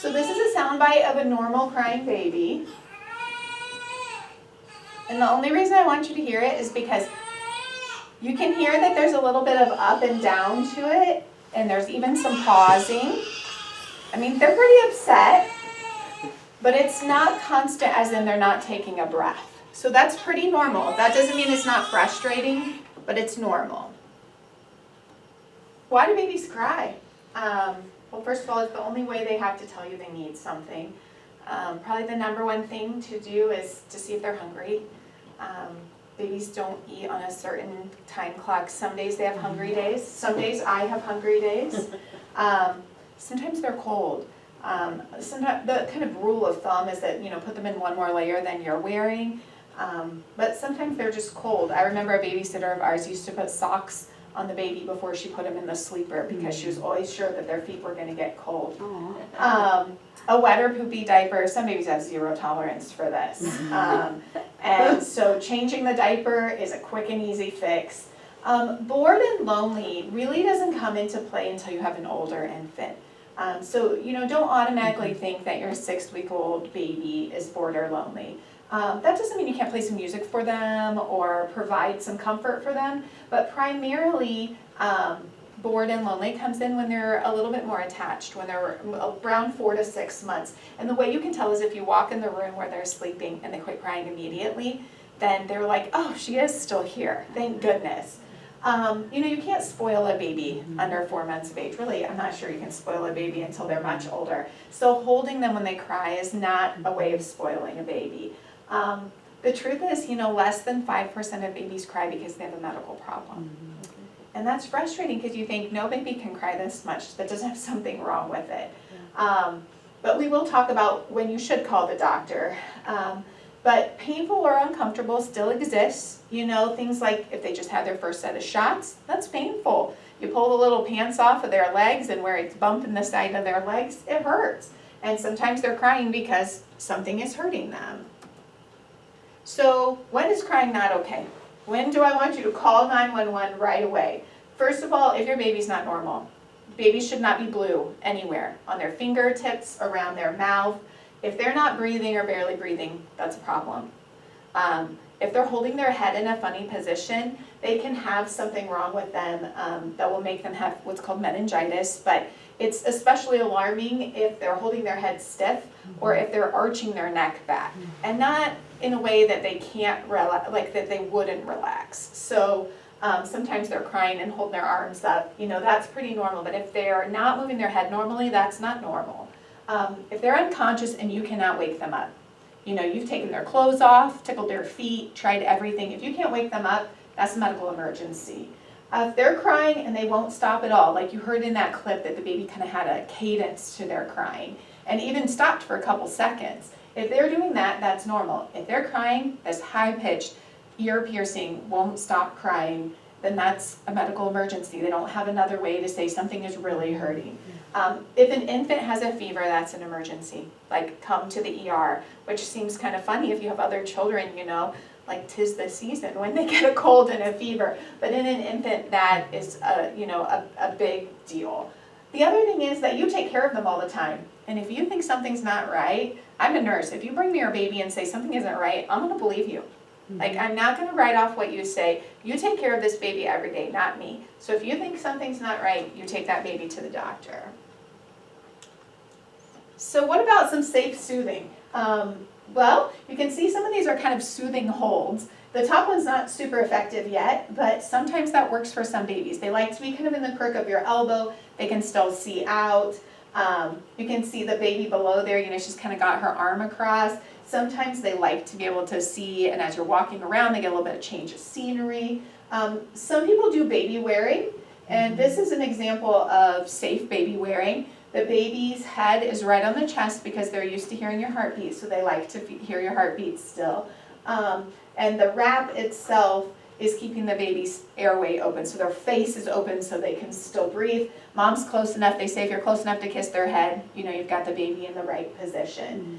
So this is a soundbite of a normal crying baby. And the only reason I want you to hear it is because you can hear that there's a little bit of up and down to it, and there's even some pausing. I mean, they're pretty upset, but it's not constant as in they're not taking a breath. So that's pretty normal. That doesn't mean it's not frustrating, but it's normal. Why do babies cry? Well, first of all, it's the only way they have to tell you they need something. Probably the number one thing to do is to see if they're hungry. Babies don't eat on a certain time clock. Some days they have hungry days. Some days I have hungry days. Sometimes they're cold. Sometimes the kind of rule of thumb is that, put them in one more layer than you're wearing. But sometimes they're just cold. I remember a babysitter of ours used to put socks on the baby before she put him in the sleeper because she was always sure that their feet were going to get cold. A wet or poopy diaper, some babies have zero tolerance for this. And so changing the diaper is a quick and easy fix. Bored and lonely really doesn't come into play until you have an older infant. So don't automatically think that your 6-week-old baby is bored or lonely. That doesn't mean you can't play some music for them or provide some comfort for them, but primarily bored and lonely comes in when they're a little bit more attached, when they're around 4 to 6 months. And the way you can tell is if you walk in the room where they're sleeping and they quit crying immediately, then they're like, oh, she is still here, thank goodness. You can't spoil a baby under 4 months of age. Really, I'm not sure you can spoil a baby until they're much older. So holding them when they cry is not a way of spoiling a baby. The truth is, less than 5% of babies cry because they have a medical problem. And that's frustrating because you think, no baby can cry this much that doesn't have something wrong with it. But we will talk about when you should call the doctor. But painful or uncomfortable still exists. Things like if they just had their first set of shots, that's painful. You pull the little pants off of their legs and where it's bumping the side of their legs, it hurts. And sometimes they're crying because something is hurting them. So when is crying not okay? When do I want you to call 911 right away? First of all, if your baby's not normal, babies should not be blue anywhere, on their fingertips, around their mouth. If they're not breathing or barely breathing, that's a problem. If they're holding their head in a funny position, they can have something wrong with them that will make them have what's called meningitis, but it's especially alarming if they're holding their head stiff or if they're arching their neck back, and not in a way that they can't relax, like that they wouldn't relax. So sometimes they're crying and holding their arms up, that's pretty normal, but if they're not moving their head normally, that's not normal. If they're unconscious and you cannot wake them up, you've taken their clothes off, tickled their feet, tried everything. If you can't wake them up, that's a medical emergency. If they're crying and they won't stop at all, like you heard in that clip that the baby kind of had a cadence to their crying and even stopped for a couple seconds. If they're doing that, that's normal. If they're crying, that's high-pitched, ear-piercing, won't stop crying, then that's a medical emergency. They don't have another way to say something is really hurting. If an infant has a fever, that's an emergency. Like come to the ER, which seems kind of funny if you have other children, like 'tis the season when they get a cold and a fever. But in an infant, that is a big deal. The other thing is that you take care of them all the time. And if you think something's not right, I'm a nurse. If you bring me your baby and say something isn't right, I'm going to believe you. Like, I'm not going to write off what you say. You take care of this baby every day, not me. So if you think something's not right, you take that baby to the doctor. So what about some safe soothing? Well, you can see some of these are kind of soothing holds. The top one's not super effective yet, but sometimes that works for some babies. They like to be kind of in the crook of your elbow. They can still see out. You can see the baby below there, she's kind of got her arm across. Sometimes they like to be able to see, and as you're walking around, they get a little bit of change of scenery. Some people do baby wearing, and this is an example of safe baby wearing. The baby's head is right on the chest because they're used to hearing your heartbeat, so they like to hear your heartbeat still. And the wrap itself is keeping the baby's airway open, so their face is open so they can still breathe. Mom's close enough, they say if you're close enough to kiss their head, you've got the baby in the right position.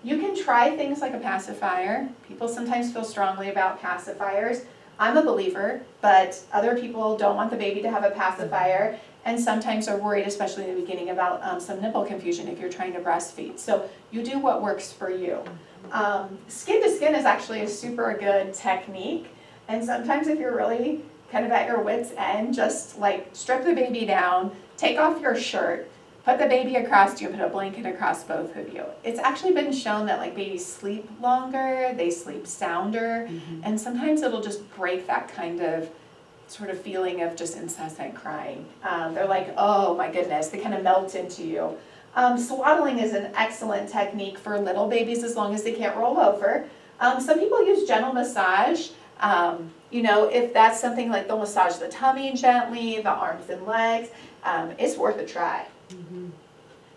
You can try things like a pacifier. People sometimes feel strongly about pacifiers. I'm a believer, but other people don't want the baby to have a pacifier, and sometimes are worried, especially in the beginning, about some nipple confusion if you're trying to breastfeed. So you do what works for you. Skin to skin is actually a super good technique, and sometimes if you're really kind of at your wit's end, just like strip the baby down, take off your shirt, put the baby across you, put a blanket across both of you. It's actually been shown that like babies sleep longer, they sleep sounder, and sometimes it'll just break that kind of sort of feeling of just incessant crying. They're like, oh my goodness, they kind of melt into you. Swaddling is an excellent technique for little babies as long as they can't roll over. Some people use gentle massage. You know, if that's something like they'll massage the tummy gently, the arms and legs, it's worth a try.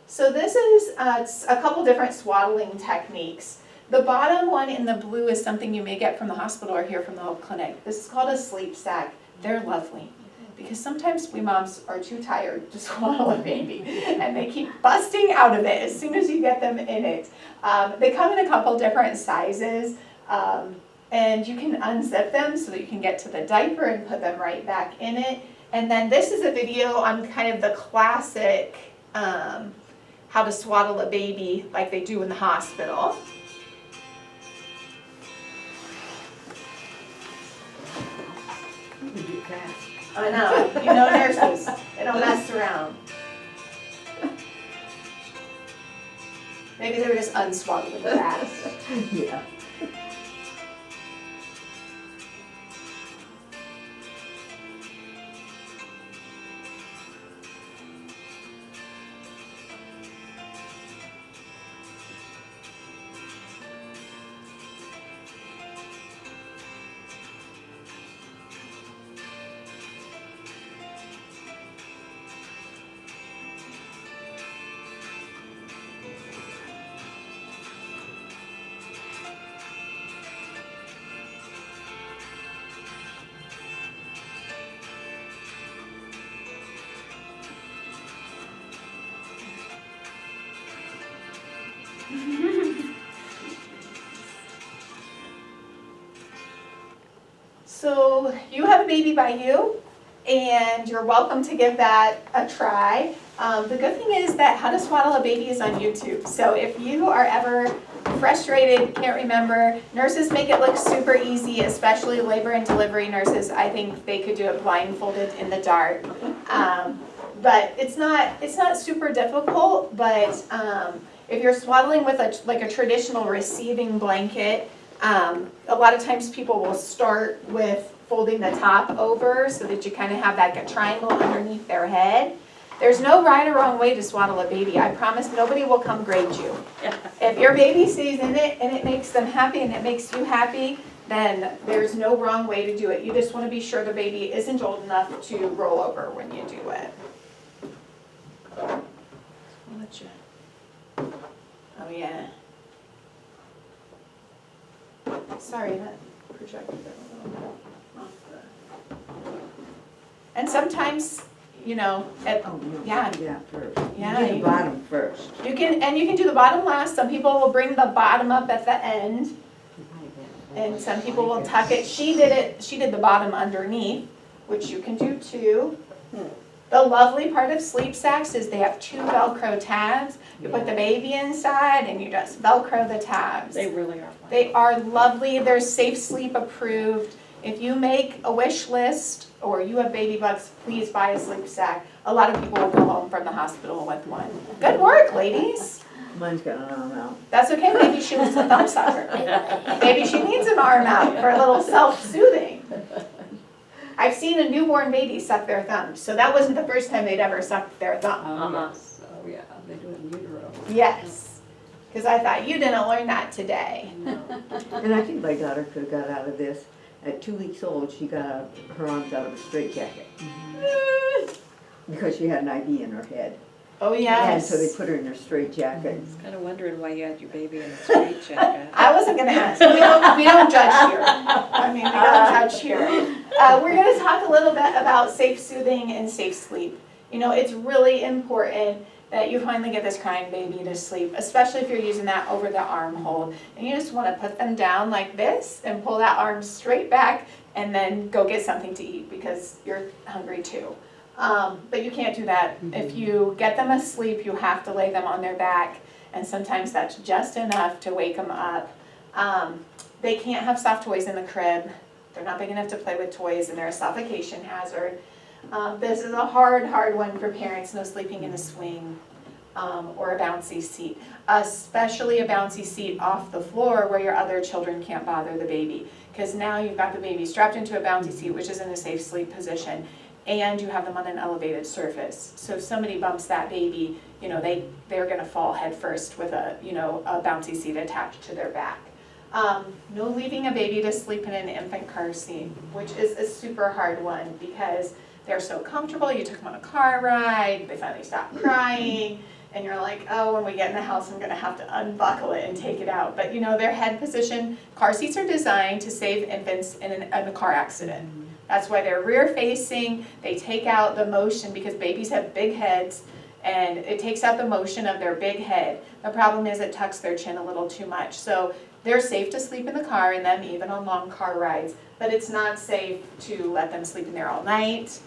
So this is a couple different swaddling techniques. The bottom one in the blue is something you may get from the hospital or here from the Hope Clinic. This is called a sleep sack. They're lovely because sometimes we moms are too tired to swaddle a baby and they keep busting out of it as soon as you get them in it. They come in a couple different sizes. And you can unzip them so that you can get to the diaper and put them right back in it. And then this is a video on kind of the classic how to swaddle a baby like they do in the hospital. I know, you know nurses, they don't mess around. Maybe they were just unswaddling fast. Yeah. So you have a baby by you, and you're welcome to give that a try. The good thing is that How to Swaddle a Baby is on YouTube. So if you are ever frustrated, can't remember, nurses make it look super easy, especially labor and delivery nurses. I think they could do it blindfolded in the dark. But it's not super difficult, but if you're swaddling with a traditional receiving blanket, a lot of times people will start with folding the top over so that you kind of have that triangle underneath their head. There's no right or wrong way to swaddle a baby. I promise nobody will come grade you. If your baby stays in it and it makes them happy and it makes you happy, then there's no wrong way to do it. You just want to be sure the baby isn't old enough to roll over when you do it. I'll let you. Oh yeah. Sorry, that projected it a little bit off the. And sometimes, you know, yeah. Do that first. Yeah, You do the bottom first. you can do the bottom last. Some people will bring the bottom up at the end, and some people will tuck it. She did the bottom underneath, which you can do too. The lovely part of sleep sacks is they have 2 Velcro tabs. You put the baby inside and you just Velcro the tabs. They really are. They are lovely. They're Safe Sleep approved. If you make a wish list or you have baby bugs, please buy a sleep sack. A lot of people will go home from the hospital with one. Good work, ladies. Mine's got an arm out. That's okay. Maybe she needs a thumb sucker. Maybe she needs an arm out for a little self-soothing. I've seen a newborn baby suck their thumb, so that wasn't the first time they'd ever sucked their thumb. Yes. Oh, yeah, they do it in utero. Yes, because I thought you didn't learn that today. No. And I think my daughter could have got out of this. At 2 weeks old, she got her arms out of a straitjacket because she had an IV in her head. Oh, And yes. so they put her in her straitjacket. I was kind of wondering why you had your baby in a straitjacket. I wasn't gonna ask. We don't judge here. I mean, we don't judge here. We're gonna talk a little bit about safe soothing and safe sleep. You know, it's really important that you finally get this crying baby to sleep, especially if you're using that over the arm hold. And you just wanna put them down like this and pull that arm straight back and then go get something to eat because you're hungry too. But you can't do that. If you get them asleep, you have to lay them on their back, and sometimes that's just enough to wake them up. They can't have soft toys in the crib. They're not big enough to play with toys, and they're a suffocation hazard. This is a hard one for parents, no sleeping in a swing or a bouncy seat, especially a bouncy seat off the floor where your other children can't bother the baby. Because now you've got the baby strapped into a bouncy seat, which is in a safe sleep position, and you have them on an elevated surface. So if somebody bumps that baby, you know, they're gonna fall head first with a bouncy seat attached to their back. No leaving a baby to sleep in an infant car seat, which is a super hard one because they're so comfortable. You took them on a car ride, they finally stop crying, and you're like, oh, when we get in the house, I'm gonna have to unbuckle it and take it out. But you know, their head position, car seats are designed to save infants in a car accident. That's why they're rear facing. They take out the motion because babies have big heads, and it takes out the motion of their big head. The problem is it tucks their chin a little too much. So they're safe to sleep in the car in them, even on long car rides, but it's not safe to let them sleep in there all night,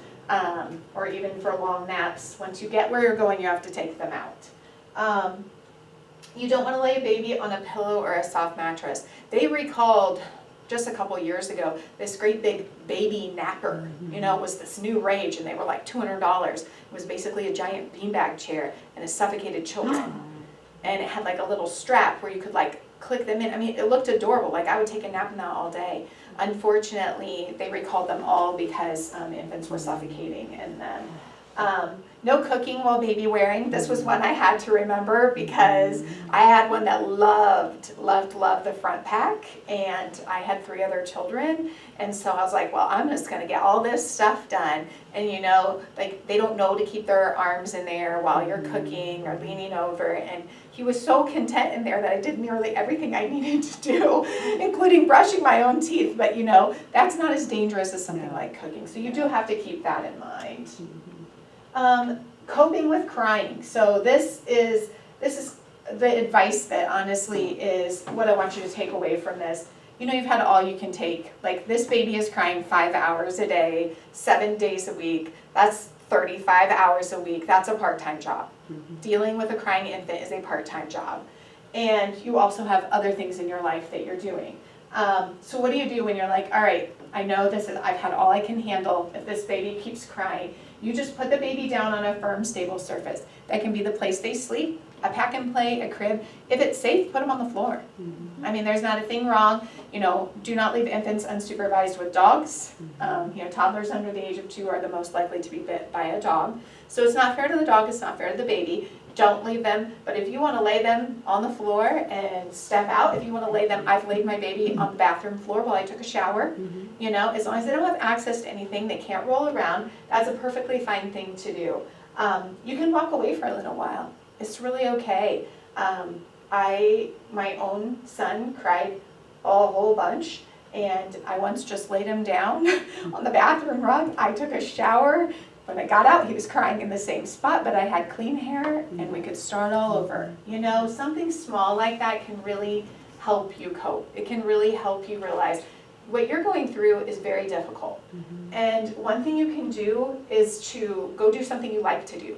or even for long naps. Once you get where you're going, you have to take them out. You don't want to lay a baby on a pillow or a soft mattress. They recalled just a couple years ago this great big baby napper. You know, it was this new rage, and they were like $200. It was basically a giant beanbag chair, and it suffocated children. And it had like a little strap where you could like click them in. I mean, it looked adorable. Like I would take a nap in that all day. Unfortunately, they recalled them all because infants were suffocating in them. No cooking while baby wearing. This was one I had to remember because I had one that loved the front pack, and I had 3 other children, and so I was like, well, I'm just gonna get all this stuff done. And you know, like they don't know to keep their arms in there while you're cooking or leaning over, and he was so content in there that I did nearly everything I needed to do, including brushing my own teeth. But you know, that's not as dangerous as something like cooking, so you do have to keep that in mind. Coping with crying. So this is the advice that honestly is what I want you to take away from this. You know, you've had all you can take. Like this baby is crying 5 hours a day, 7 days a week. That's 35 hours a week. That's a part-time job. Dealing with a crying infant is a part-time job. And you also have other things in your life that you're doing. So what do you do when you're like, all right, I know I've had all I can handle. If this baby keeps crying, you just put the baby down on a firm, stable surface. That can be the place they sleep, a pack and play, a crib. If it's safe, put them on the floor. I mean, there's not a thing wrong. You know, do not leave infants unsupervised with dogs. You know, toddlers under the age of 2 are the most likely to be bit by a dog. So it's not fair to the dog, it's not fair to the baby. Don't leave them, but if you want to lay them on the floor and step out, if you want to lay them, I've laid my baby on the bathroom floor while I took a shower. You know, as long as they don't have access to anything, they can't roll around, that's a perfectly fine thing to do. You can walk away for a little while. It's really okay. My own son cried a whole bunch, and I once just laid him down on the bathroom rug. I took a shower. When I got out, he was crying in the same spot, but I had clean hair and we could start all over. You know, something small like that can really help you cope. It can really help you realize what you're going through is very difficult. And one thing you can do is to go do something you like to do.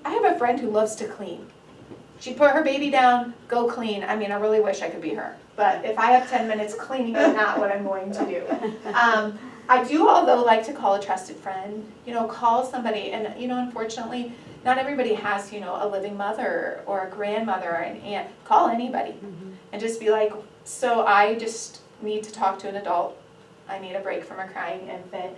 I have a friend who loves to clean. She put her baby down, go clean. I mean, I really wish I could be her. But if I have 10 minutes, cleaning is not what I'm going to do. I do, although, like to call a trusted friend, you know, call somebody. And, you know, unfortunately, not everybody has, you know, a living mother or a grandmother or an aunt. Call anybody and just be like, so I just need to talk to an adult. I need a break from a crying infant.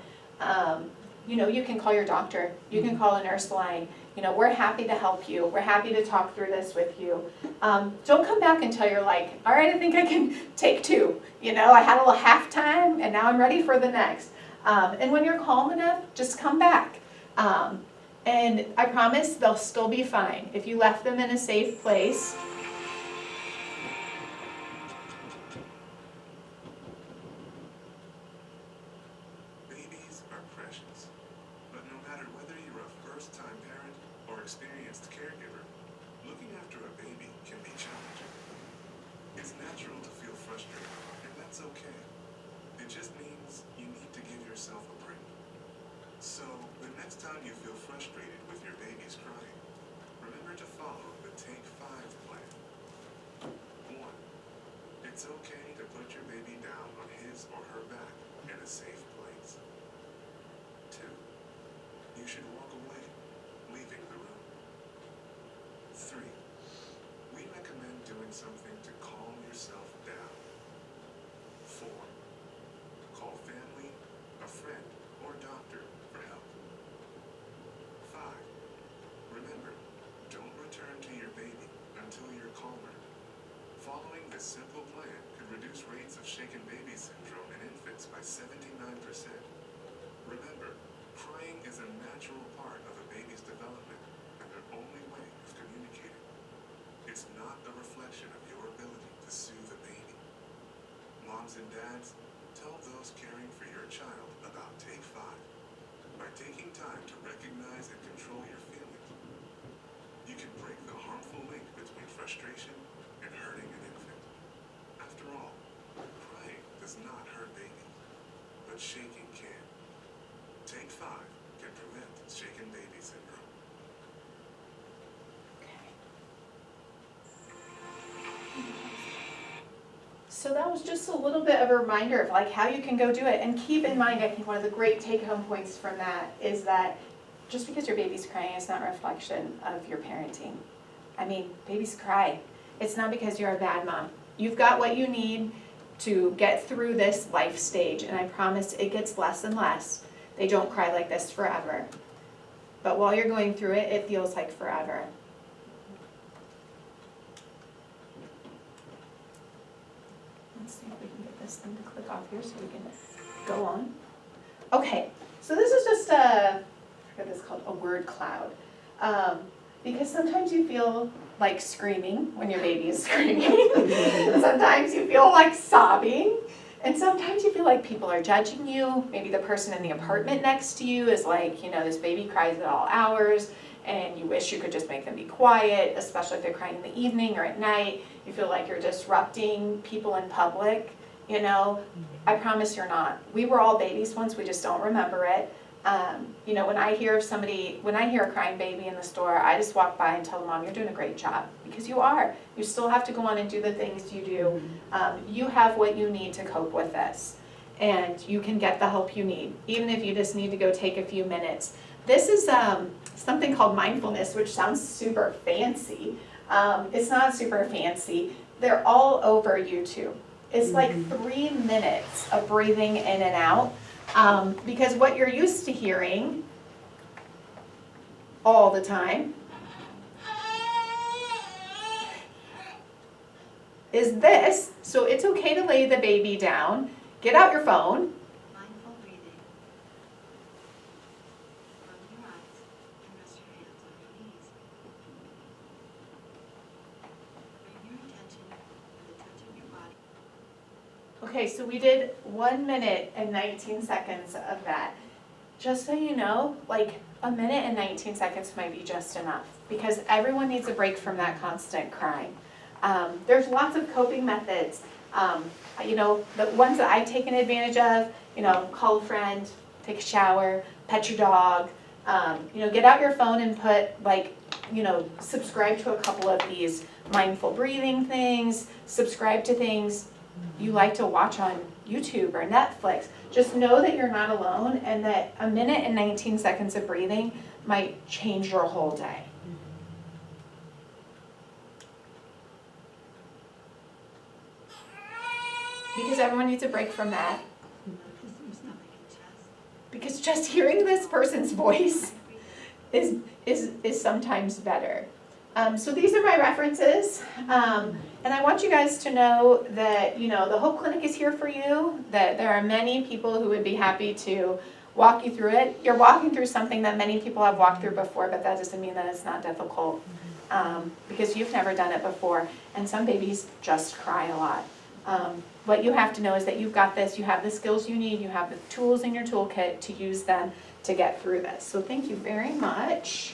You know, you can call your doctor. You can call a nurse line. You know, we're happy to help you. We're happy to talk through this with you. Don't come back until you're like, all right, I think I can take 2. You know, I had a little half time and now I'm ready for the next. And when you're calm enough, just come back. And I promise they'll still be fine. If you left them in a safe place. Babies are precious, but no matter whether you're a first-time parent or a experienced caregiver, looking after a baby can be challenging. It's natural to feel frustrated, and that's okay. It just means you need to give yourself a break. So, the next time you feel frustrated with your baby's crying, remember to follow the Take 5 plan. 1. It's okay to put your baby down on his or her back in a safe place. 2. You should walk away, leaving the room. 3. We recommend doing something to calm yourself down. 4. Call family, a friend, or doctor for help. 5. Remember, don't return to your baby until you're calmer. Following this simple plan could reduce rates of shaken baby syndrome in infants by 79%. Remember, crying is a natural part of a baby's development and their only way of communicating. It's not a reflection of your ability to soothe a baby. Moms and dads, tell those caring for your child about Take 5. By taking time to recognize and control your feelings, you can break the harmful link between frustration and hurting an infant. After all, crying does not hurt babies, but shaking can. Take 5 can prevent shaken baby syndrome. So that was just a little bit of a reminder of like how you can go do it. And keep in mind, I think one of the great take-home points from that is that just because your baby's crying is not a reflection of your parenting. I mean, babies cry. It's not because you're a bad mom. You've got what you need to get through this life stage, and I promise it gets less and less. They don't cry like this forever. But while you're going through it, it feels like forever. Let's see if we can get this thing to click off here so we can go on. Okay, so this is just I forget this called a word cloud. Because sometimes you feel like screaming when your baby is screaming. Sometimes you feel like sobbing. And sometimes you feel like people are judging you. Maybe the person in the apartment next to you is like, you know, this baby cries at all hours and you wish you could just make them be quiet, especially if they're crying in the evening or at night. You feel like you're disrupting people in public, you know. I promise you're not. We were all babies once, we just don't remember it. You know, when I hear a crying baby in the store, I just walk by and tell the mom, you're doing a great job, because you are. You still have to go on and do the things you do. You have what you need to cope with this, and you can get the help you need, even if you just need to go take a few minutes. This is something called mindfulness, which sounds super fancy. It's not super fancy. They're all over YouTube. It's like 3 minutes of breathing in and out. Because what you're used to hearing all the time is this. So it's okay to lay the baby down, get out your phone. Mindful breathing. Close your eyes and rest your hands on your knees. Bring your attention to the touch of your body. Okay, so we did 1 minute and 19 seconds of that. Just so you know, like a minute and 19 seconds might be just enough, because everyone needs a break from that constant crying. There's lots of coping methods. You know, the ones that I've taken advantage of, you know, call a friend, take a shower, pet your dog, you know, get out your phone and put like, you know, subscribe to a couple of these mindful breathing things, subscribe to things you like to watch on YouTube or Netflix. Just know that you're not alone, and that a minute and 19 seconds of breathing might change your whole day. Because everyone needs a break from that. Notice your stomach and chest. Because just hearing this person's voice is sometimes better. So these are my references, and I want you guys to know that, you know, the Hope Clinic is here for you, that there are many people who would be happy to walk you through it. You're walking through something that many people have walked through before, but that doesn't mean that it's not difficult, because you've never done it before, and some babies just cry a lot. What you have to know is that you've got this, you have the skills you need, you have the tools in your toolkit to use them to get through this. So thank you very much.